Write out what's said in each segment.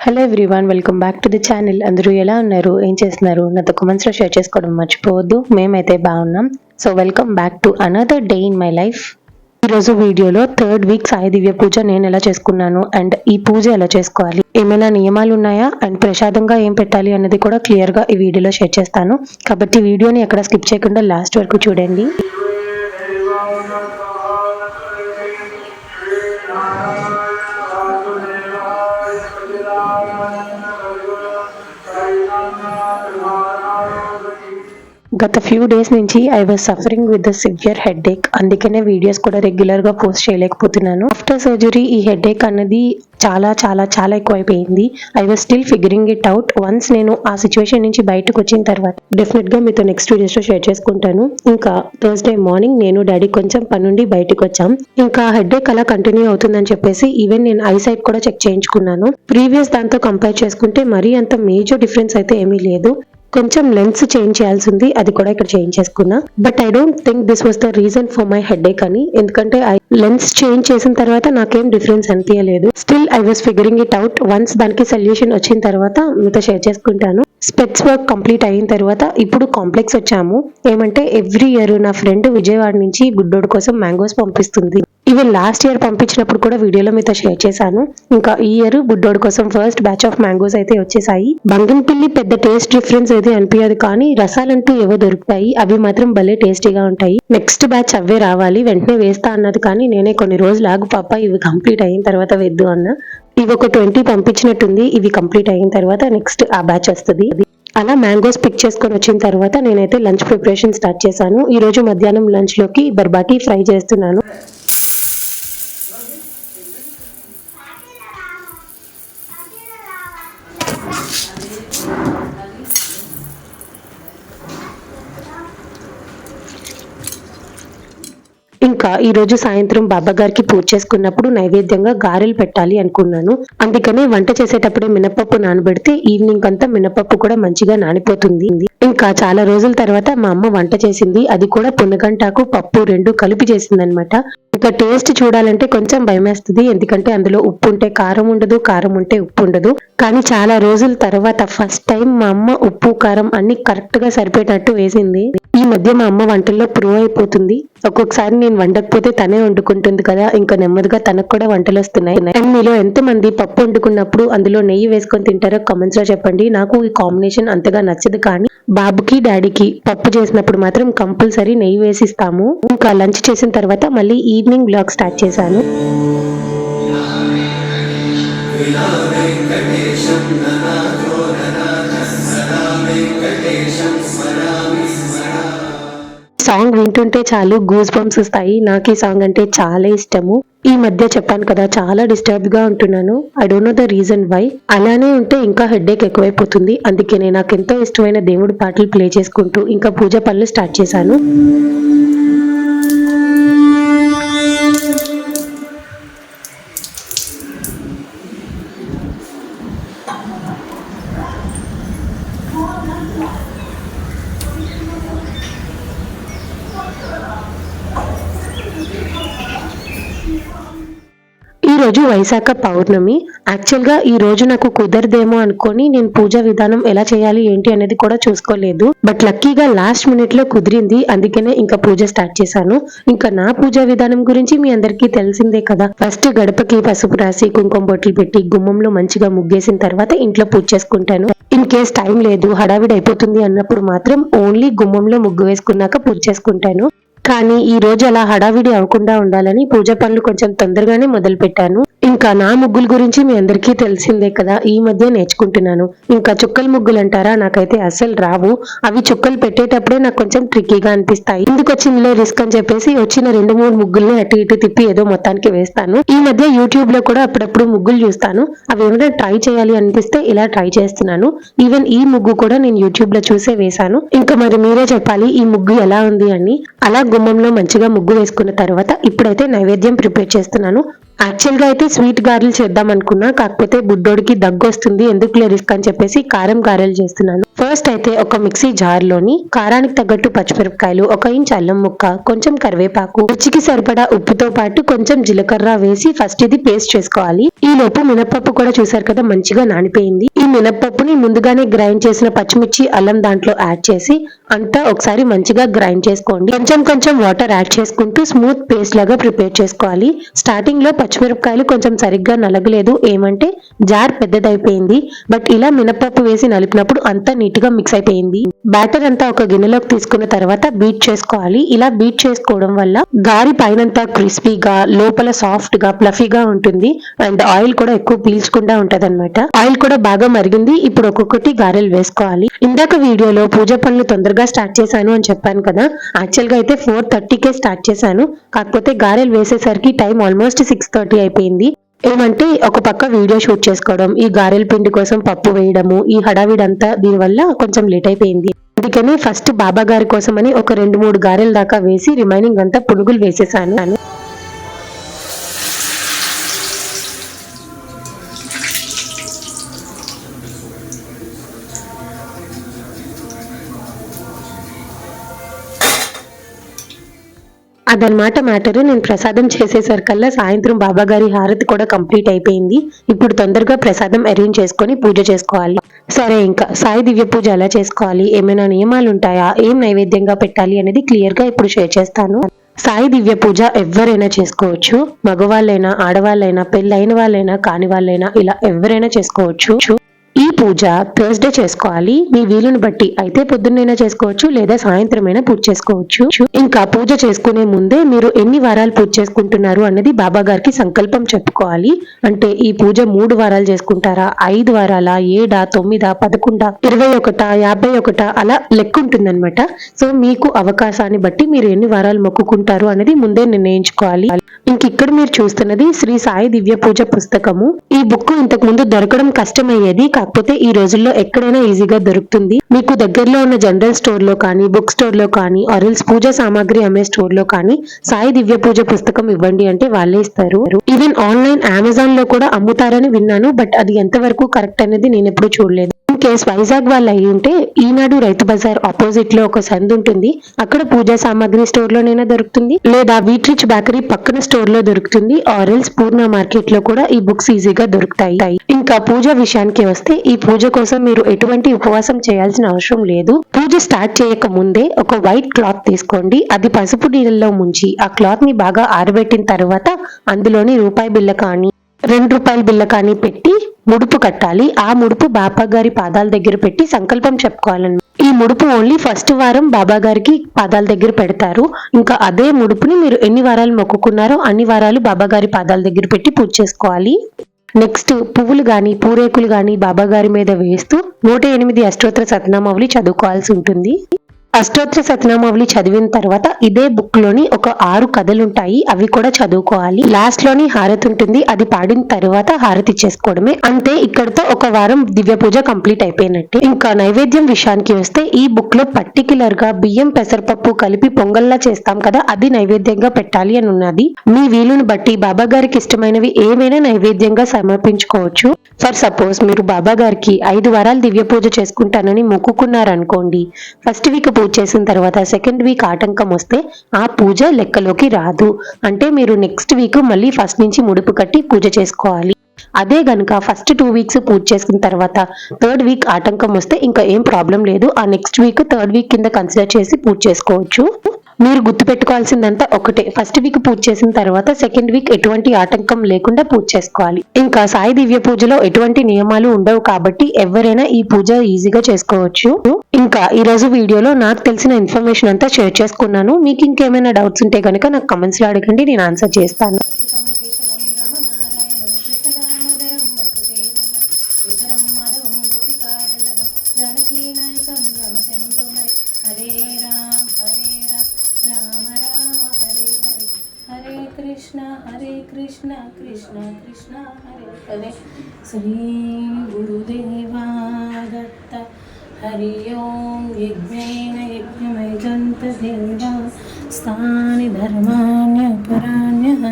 Hello everyone, welcome back to the channel. అందరూ ఎలా ఉన్నారు, ఏం చేస్తున్నారు? నాతో కామెంట్స్లో షేర్ చేసుకోవడం మర్చిపోవద్దు. మేమైతే బాగున్నాం. So welcome back to another day in my life. ఈరోజు వీడియోలో 3rd వీక్ సాయి దివ్య పూజ నేను ఎలా చేసుకున్నాను అండ్ ఈ పూజ ఎలా చేసుకోవాలి, ఏమైనా నియమాలు ఉన్నాయా అండ్ ప్రసాదంగా ఏం పెట్టాలి అన్నది కూడా క్లియర్గా ఈ వీడియోలో షేర్ చేస్తాను. కాబట్టి వీడియోని ఎక్కడ స్కిప్ చేయకుండా లాస్ట్ వరకు చూడండి. గత ఫ్యూ డేస్ నుంచి I was suffering with the severe headache. అందుకనే వీడియోస్ కూడా రెగ్యులర్గా పోస్ట్ చేయలేకపోతున్నాను. ఆఫ్టర్ సర్జరీ ఈ హెడేక్ అన్నది చాలా చాలా చాలా ఎక్కువైపోయింది. I was still figuring it out. Once నేను ఆ సిచ్యువేషన్ నుంచి బయటకు వచ్చిన తర్వాత డెఫినెట్గా మీతో నెక్స్ట్ వీడియోస్లో షేర్ చేసుకుంటాను. ఇంకా థర్స్డే మార్నింగ్ నేను డాడీ కొంచెం పని నుండి బయటకు వచ్చాం. ఇంకా హెడేక్ అలా కంటిన్యూ అవుతుందని చెప్పేసి ఈవెన్ నేను ఐసైట్ కూడా చెక్ చేయించుకున్నాను. ప్రీవియస్ దాంతో కంపేర్ చేసుకుంటే మరీ అంత మేజర్ డిఫరెన్స్ అయితే ఏమీ లేదు. కొంచెం లెన్స్ చేంజ్ చేయాల్సింది, అది కూడా ఇక్కడ చేంజ్ చేసుకున్నా. But I don't think this was the reason for my headache అని. ఎందుకంటే లెన్స్ చేంజ్ చేసిన తర్వాత నాకేం డిఫరెన్స్ అనిపించలేదు. Still I was figuring it out. Once దానికి సొల్యూషన్ వచ్చిన తర్వాత మీతో షేర్ చేసుకుంటాను. స్పెట్స్ వర్క్ కంప్లీట్ అయిన తర్వాత ఇప్పుడు కాంప్లెక్స్ వచ్చాము. ఏమంటే ఎవ్రీ ఇయర్ నా ఫ్రెండ్ విజయవాడ నుంచి గుడ్డోడు కోసం మ్యాంగోస్ పంపిస్తుంది. ఈవెన్ లాస్ట్ ఇయర్ పంపించినప్పుడు కూడా వీడియోలో మీతో షేర్ చేశాను. ఇంకా ఈ ఇయర్ బుడ్డోడు కోసం ఫస్ట్ బ్యాచ్ ఆఫ్ మ్యాంగోస్ అయితే వచ్చేసాయి. బంగన్పల్లి పెద్ద టేస్ట్ డిఫరెన్స్ అయితే అనిపించదు, కానీ రసాలంటూ ఏవో దొరుకుతాయి, అవి మాత్రం భలే టేస్టీగా ఉంటాయి. నెక్స్ట్ బ్యాచ్ అవే రావాలి, వెంటనే వేస్తా అన్నది, కానీ నేనే కొన్ని రోజులు ఆగు పాప, ఇవి కంప్లీట్ అయిన తర్వాత వేద్దు అన్న. ఇవి ఒక 20 పంపించినట్టుంది. ఇవి కంప్లీట్ అయిన తర్వాత నెక్స్ట్ ఆ బ్యాచ్ వస్తుంది. అలా మ్యాంగోస్ పిక్ చేసుకొని వచ్చిన తర్వాత నేనైతే లంచ్ ప్రిపరేషన్ స్టార్ట్ చేశాను. ఈ రోజు మధ్యాహ్నం లంచ్ లోకి బర్బాటీ ఫ్రై చేస్తున్నాను. ఇంకా ఈ రోజు సాయంత్రం బాబా గారికి పూజ చేసుకున్నప్పుడు నైవేద్యంగా గారెలు పెట్టాలి అనుకున్నాను. అందుకనే వంట చేసేటప్పుడే మినపప్పు నానబెడితే ఈవినింగ్ అంతా మినపప్పు కూడా మంచిగా నానిపోతుంది. ఇంకా చాలా రోజుల తర్వాత మా అమ్మ వంట చేసింది, అది కూడా పునగంటాకు పప్పు 2 కలిపి చేసింది అనమాట. ఇంకా టేస్ట్ చూడాలంటే కొంచెం భయమేస్తుంది, ఎందుకంటే అందులో ఉప్పు ఉంటే కారం ఉండదు, కారం ఉంటే ఉప్పు ఉండదు. కానీ చాలా రోజుల తర్వాత ఫస్ట్ టైం మా అమ్మ ఉప్పు కారం అన్ని కరెక్ట్ గా సరిపోయేటట్టు వేసింది. ఈ మధ్య మా అమ్మ వంటల్లో ప్రూవ్ అయిపోతుంది. ఒక్కొక్కసారి నేను వండకపోతే తనే వండుకుంటుంది కదా, ఇంకా నెమ్మదిగా తనకు కూడా వంటలు వస్తున్నాయి. అండ్ మీలో ఎంతమంది పప్పు వండుకున్నప్పుడు అందులో నెయ్యి వేసుకొని తింటారో కామెంట్స్ లో చెప్పండి. నాకు ఈ కాంబినేషన్ అంతగా నచ్చదు, కానీ బాబుకి డాడీకి పప్పు చేసినప్పుడు మాత్రం కంపల్సరీ నెయ్యి వేసిస్తాము. ఇంకా లంచ్ చేసిన తర్వాత మళ్ళీ ఈవినింగ్ బ్లాగ్ స్టార్ట్ చేశాను. సాంగ్ వింటుంటే చాలు గూస్ బంప్స్ వస్తాయి. నాకు ఈ సాంగ్ అంటే చాలా ఇష్టము. ఈ మధ్య చెప్పాను కదా, చాలా డిస్టర్బ్ గా ఉంటున్నాను. I don't know the reason why. అలానే ఉంటే ఇంకా హెడేక్ ఎక్కువైపోతుంది. అందుకనే నాకు ఎంతో ఇష్టమైన దేవుడి పాటలు ప్లే చేసుకుంటూ ఇంకా పూజ పనులు స్టార్ట్ చేశాను. ఈ రోజు వైశాఖ పౌర్ణమి. యాక్చువల్ గా ఈ రోజు నాకు కుదరదేమో అనుకొని నేను పూజా విధానం ఎలా చేయాలి ఏంటి అనేది కూడా చూసుకోలేదు. బట్ లక్కీగా లాస్ట్ మినిట్ లో కుదిరింది, అందుకనే ఇంకా పూజ స్టార్ట్ చేశాను. ఇంకా నా పూజా విధానం గురించి మీ అందరికీ తెలిసిందే కదా. ఫస్ట్ గడపకి పసుపు రాసి కుంకుమ బొట్లు పెట్టి గుమ్మంలో మంచిగా ముగ్గేసిన తర్వాత ఇంట్లో పూజ చేసుకుంటాను. ఇన్ కేస్ టైం లేదు, హడావిడి అయిపోతుంది అన్నప్పుడు మాత్రం ఓన్లీ గుమ్మంలో ముగ్గు వేసుకున్నాక పూజ చేసుకుంటాను. కానీ ఈ రోజు అలా హడావిడి అవ్వకుండా ఉండాలని పూజ పనులు కొంచెం తొందరగానే మొదలు పెట్టాను. ఇంకా నా ముగ్గుల గురించి మీ అందరికీ తెలిసిందే కదా, ఈ మధ్య నేర్చుకుంటున్నాను. ఇంకా చుక్కల ముగ్గులు అంటారా, నాకైతే అస్సలు రావు. అవి చుక్కలు పెట్టేటప్పుడే నాకు కొంచెం ట్రిక్కీగా అనిపిస్తాయి. ఎందుకు వచ్చిందిలే రిస్క్ అని చెప్పేసి వచ్చిన 2-3 ముగ్గుల్ని అటు ఇటు తిప్పి ఏదో మొత్తానికి వేస్తాను. ఈ మధ్య యూట్యూబ్ లో కూడా అప్పుడప్పుడు ముగ్గులు చూస్తాను. అవి ఏమైనా ట్రై చేయాలి అనిపిస్తే ఇలా ట్రై చేస్తున్నాను. ఈవెన్ ఈ ముగ్గు కూడా నేను యూట్యూబ్ లో చూసే వేశాను. ఇంకా మరి మీరే చెప్పాలి ఈ ముగ్గు ఎలా ఉంది అని. అలా గుమ్మంలో మంచిగా ముగ్గు వేసుకున్న తర్వాత ఇప్పుడైతే నైవేద్యం ప్రిపేర్ చేస్తున్నాను. యాక్చువల్ గా అయితే స్వీట్ గారెలు చేద్దాం అనుకున్నా, కాకపోతే బుడ్డోడికి దగ్గు వస్తుంది, ఎందుకులే రిస్క్ అని చెప్పేసి కారం గారెలు చేస్తున్నాను. ఫస్ట్ అయితే ఒక మిక్సీ జార్ లోని కారానికి తగ్గట్టు పచ్చిమిరపకాయలు, 1 ఇంచ్ అల్లం ముక్క, కొంచెం కరివేపాకు, రుచికి సరిపడా ఉప్పుతో పాటు కొంచెం జీలకర్ర వేసి ఫస్ట్ ఇది పేస్ట్ చేసుకోవాలి. ఈ లోపు మినపప్పు కూడా చూసారు కదా మంచిగా నానిపోయింది. ఈ మినపప్పుని ముందుగానే గ్రైండ్ చేసిన పచ్చిమిర్చి, అల్లం దాంట్లో యాడ్ చేసి అంతా ఒకసారి మంచిగా గ్రైండ్ చేసుకోండి. కొంచెం కొంచెం వాటర్ యాడ్ చేసుకుంటూ స్మూత్ పేస్ట్ లాగా ప్రిపేర్ చేసుకోవాలి. స్టార్టింగ్ లో పచ్చిమిరపకాయలు కొంచెం సరిగ్గా నలగలేదు, ఏమంటే జార్ పెద్దదైపోయింది. బట్ ఇలా మినపప్పు వేసి నలిపినప్పుడు అంతా నీట్ గా మిక్స్ అయిపోయింది. బ్యాటర్ అంతా ఒక గిన్నెలోకి తీసుకున్న తర్వాత బీట్ చేసుకోవాలి. ఇలా బీట్ చేసుకోవడం వల్ల గారి పైనంతా క్రిస్పీగా, లోపల సాఫ్ట్ గా ఫ్లఫీగా ఉంటుంది. అండ్ ఆయిల్ కూడా ఎక్కువ పీల్చకుండా ఉంటది అనమాట. ఆయిల్ కూడా బాగా మరిగింది. ఇప్పుడు ఒక్కొక్కటి గారెలు వేసుకోవాలి. ఇందాక వీడియోలో పూజ పనులు తొందరగా స్టార్ట్ చేశాను అని చెప్పాను కదా. యాక్చువల్ గా అయితే 4:30కే స్టార్ట్ చేశాను. కాకపోతే గారెలు వేసేసరికి టైం ఆల్మోస్ట్ 6:30 అయిపోయింది. ఏమంటే ఒక పక్క వీడియో షూట్ చేసుకోవడం, ఈ గారెల పిండి కోసం పప్పు వేయడము, ఈ హడావిడంతా దీనివల్ల కొంచెం లేట్ అయిపోయింది. అందుకని ఫస్ట్ బాబా గారి కోసమని ఒక 2-3 గారెల దాకా వేసి రిమైనింగ్ అంతా పునుగులు వేసేసాను. అదనమాట మ్యాటర్. నేను ప్రసాదం చేసేసరికల్లా సాయంత్రం బాబా గారి హారతి కూడా కంప్లీట్ అయిపోయింది. ఇప్పుడు తొందరగా ప్రసాదం అరేంజ్ చేసుకొని పూజ చేసుకోవాలి. సరే, ఇంకా సాయి దివ్య పూజ ఎలా చేసుకోవాలి, ఏమైనా నియమాలు ఉంటాయా, ఏం నైవేద్యంగా పెట్టాలి అనేది క్లియర్ గా ఇప్పుడు షేర్ చేస్తాను. సాయి దివ్య పూజ ఎవరైనా చేసుకోవచ్చు. మగవాళ్ళైనా, ఆడవాళ్ళైనా, పెళ్ళైన వాళ్ళైనా, కాని వాళ్ళైనా, ఇలా ఎవరైనా చేసుకోవచ్చు. ఈ పూజ థర్స్డే చేసుకోవాలి. మీ వీలుని బట్టి అయితే పొద్దున్నైనా చేసుకోవచ్చు, లేదా సాయంత్రమైనా పూజ చేసుకోవచ్చు. ఇంకా పూజ చేసుకునే ముందే మీరు ఎన్ని వారాలు పూజ చేసుకుంటున్నారు అన్నది బాబా గారికి సంకల్పం చెప్పుకోవాలి. అంటే ఈ పూజ 3 వారాలు చేసుకుంటారా, 5 వారాల, 7, 9, 11, 21, 51 అలా లెక్క ఉంటుందన్నమాట. సో మీకు అవకాశాన్ని బట్టి మీరు ఎన్ని వారాలు మొక్కుకుంటారు అనేది ముందే నిర్ణయించుకోవాలి. ఇక్కడ మీరు చూస్తున్నది శ్రీ సాయి దివ్య పూజ పుస్తకము. ఈ బుక్ ఇంతకు ముందు దొరకడం కష్టమయ్యేది, కాకపోతే ఈ రోజుల్లో ఎక్కడైనా ఈజీగా దొరుకుతుంది. మీకు దగ్గరలో ఉన్న జనరల్ స్టోర్ లో కానీ, బుక్ స్టోర్ లో కానీ, ఆర్ఎల్స్ పూజ సామాగ్రి అమ్మే స్టోర్ లో కానీ సాయి దివ్య పూజ పుస్తకం ఇవ్వండి అంటే వాళ్ళే ఇస్తారు. ఈవెన్ ఆన్లైన్ అమెజాన్ లో కూడా అమ్ముతారని విన్నాను. బట్ అది ఎంతవరకు కరెక్ట్ అనేది నేను ఎప్పుడు చూడలేదు. ఇన్ కేస్ వైజాగ్ వాళ్ళు అయి ఉంటే ఈనాడు రైతు బజార్ ఆపోజిట్ లో ఒక సందు ఉంటుంది. అక్కడ పూజా సామాగ్రి స్టోర్ లోనైనా దొరుకుతుంది, లేదా వీట్ రిచ్ బేకరీ పక్కన స్టోర్ లో దొరుకుతుంది. ఆర్ఎల్స్ పూర్ణ మార్కెట్ లో కూడా ఈ బుక్స్ ఈజీగా దొరుకుతాయి. ఇంకా పూజ విషయానికి వస్తే ఈ పూజ కోసం మీరు ఎటువంటి ఉపవాసం చేయాల్సిన అవసరం లేదు. పూజ స్టార్ట్ చేయక ముందే ఒక వైట్ క్లాత్ తీసుకోండి. అది పసుపు నీళ్ళలో ముంచి ఆ క్లాత్ ని బాగా ఆరబెట్టిన తర్వాత అందులోని రూపాయి బిళ్ళ కానీ, 2 రూపాయల బిళ్ళ కానీ పెట్టి ముడుపు కట్టాలి. ఆ ముడుపు బాబా గారి పాదాల దగ్గర పెట్టి సంకల్పం చెప్పుకోవాలన్నమాట. ఈ ముడుపు ఓన్లీ ఫస్ట్ వారం బాబా గారికి పాదాల దగ్గర పెడతారు. ఇంకా అదే ముడుపుని మీరు ఎన్ని వారాలు మొక్కుకున్నారో అన్ని వారాలు బాబా గారి పాదాల దగ్గర పెట్టి పూజ చేసుకోవాలి. నెక్స్ట్ పువ్వులు గాని, పూరేకులు గాని బాబా గారి మీద వేస్తూ 108 అష్టోత్తర శతనామావళి చదువుకోవాల్సి ఉంటుంది. అష్టోత్తర శతనామావళి చదివిన తర్వాత ఇదే బుక్ లోని ఒక 6 కథలు ఉంటాయి, అవి కూడా చదువుకోవాలి. లాస్ట్ లోని హారతి ఉంటుంది, అది పాడిన తర్వాత హారతి చేసుకోవడమే. అంతే, ఇక్కడతో ఒక వారం దివ్య పూజ కంప్లీట్ అయిపోయినట్టే. ఇంకా నైవేద్యం విషయానికి వస్తే ఈ బుక్ లో పర్టికులర్ గా బియ్యం పెసరపప్పు కలిపి పొంగల్లా చేస్తాం కదా, అది నైవేద్యంగా పెట్టాలి అని ఉన్నది. మీ వీలుని బట్టి బాబా గారికి ఇష్టమైనవి ఏమైనా నైవేద్యంగా సమర్పించుకోవచ్చు. ఫర్ సపోజ్ మీరు బాబా గారికి 5 వారాలు దివ్య పూజ చేసుకుంటానని మొక్కుకున్నారనుకోండి. ఫస్ట్ వీక్ పూజ చేసిన తర్వాత సెకండ్ వీక్ ఆటంకం వస్తే ఆ పూజ లెక్కలోకి రాదు. అంటే మీరు నెక్స్ట్ వీక్ మళ్ళీ ఫస్ట్ నుంచి ముడుపు కట్టి పూజ చేసుకోవాలి. అదే గనుక ఫస్ట్ 2 వీక్స్ పూజ చేసిన తర్వాత థర్డ్ వీక్ ఆటంకం వస్తే ఇంకా ఏం ప్రాబ్లం లేదు. ఆ నెక్స్ట్ వీక్ థర్డ్ వీక్ కింద కన్సిడర్ చేసి పూజ చేసుకోవచ్చు. మీరు గుర్తు పెట్టుకోవాల్సిందంతా ఒకటే, ఫస్ట్ వీక్ పూజ చేసిన తర్వాత సెకండ్ వీక్ ఎటువంటి ఆటంకం లేకుండా పూజ చేసుకోవాలి. ఇంకా సాయి దివ్య పూజలో ఎటువంటి నియమాలు ఉండవు కాబట్టి ఎవరైనా ఈ పూజ ఈజీగా చేసుకోవచ్చు. ఇంకా ఈ రోజు వీడియోలో నాకు తెలిసిన ఇన్ఫర్మేషన్ అంతా షేర్ చేసుకున్నాను. మీకు ఇంకేమైనా డౌట్స్ ఉంటే కనుక నాకు కమెంట్స్ లో అడగండి, నేను ఆన్సర్ చేస్తాను. हरे कृष्ण कृष्ण कृष्ण हरे हरे श्री गुरुदेवा दत्त हरि ओम यज्ञेन यज्ञमयजन्त देवा स्थानि धर्माण्यपराण्यः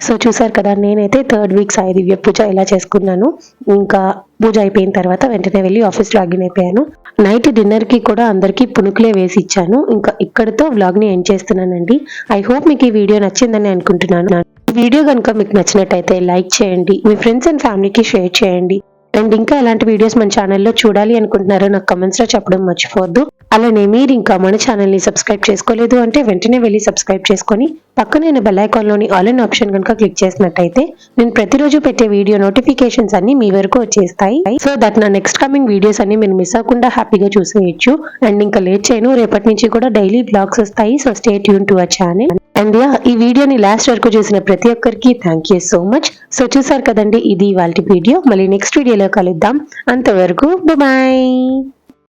సో చూసారు కదా, నేనైతే 3rd వీక్ సాయి దివ్య పూజ ఎలా చేసుకున్నాను. ఇంకా పూజ అయిపోయిన తర్వాత వెంటనే వెళ్ళి ఆఫీస్ లాగిన్ అయిపోయాను. నైట్ డిన్నర్కి కూడా అందరికీ పునుకులే వేసి ఇచ్చాను. ఇంకా ఇక్కడితో వ్లాగ్ని ఎండ్ చేస్తున్నానండి. ఐ హోప్ మీకు ఈ వీడియో నచ్చిందని అనుకుంటున్నాను. ఈ వీడియో కనుక మీకు నచ్చినట్టయితే లైక్ చేయండి, మీ ఫ్రెండ్స్ అండ్ ఫ్యామిలీకి షేర్ చేయండి. అండ్ ఇంకా ఎలాంటి వీడియోస్ మన ఛానల్లో చూడాలి అనుకుంటున్నారో నాకు కమెంట్స్ లో చెప్పడం మర్చిపోవద్దు. అలానే మీరు ఇంకా మన ఛానల్ని సబ్స్క్రైబ్ చేసుకోలేదు అంటే వెంటనే వెళ్ళి సబ్స్క్రైబ్ చేసుకొని పక్కనే బెల్ ఐకాన్లోని ఆల్ ఇన్ ఆప్షన్ కనుక క్లిక్ చేసినట్టయితే నేను ప్రతిరోజు పెట్టే వీడియో నోటిఫికేషన్స్ అన్ని మీ వరకు వచ్చేస్తాయి. సో దట్ నా నెక్స్ట్ కమింగ్ వీడియోస్ అన్ని మీరు మిస్ అవ్వకుండా హ్యాపీగా చూసేయచ్చు. అండ్ ఇంకా లేట్ చేయను, రేపటి నుంచి కూడా డైలీ బ్లాగ్స్ వస్తాయి. So stay tune to our channel. And ఈ వీడియోని లాస్ట్ వరకు చూసిన ప్రతి ఒక్కరికి thank you so much. So చూసారు కదండి, ఇది ఇవాల్టి వీడియో. మళ్ళీ నెక్స్ట్ వీడియోలో కలుద్దాం. అంతవరకు బాయ్.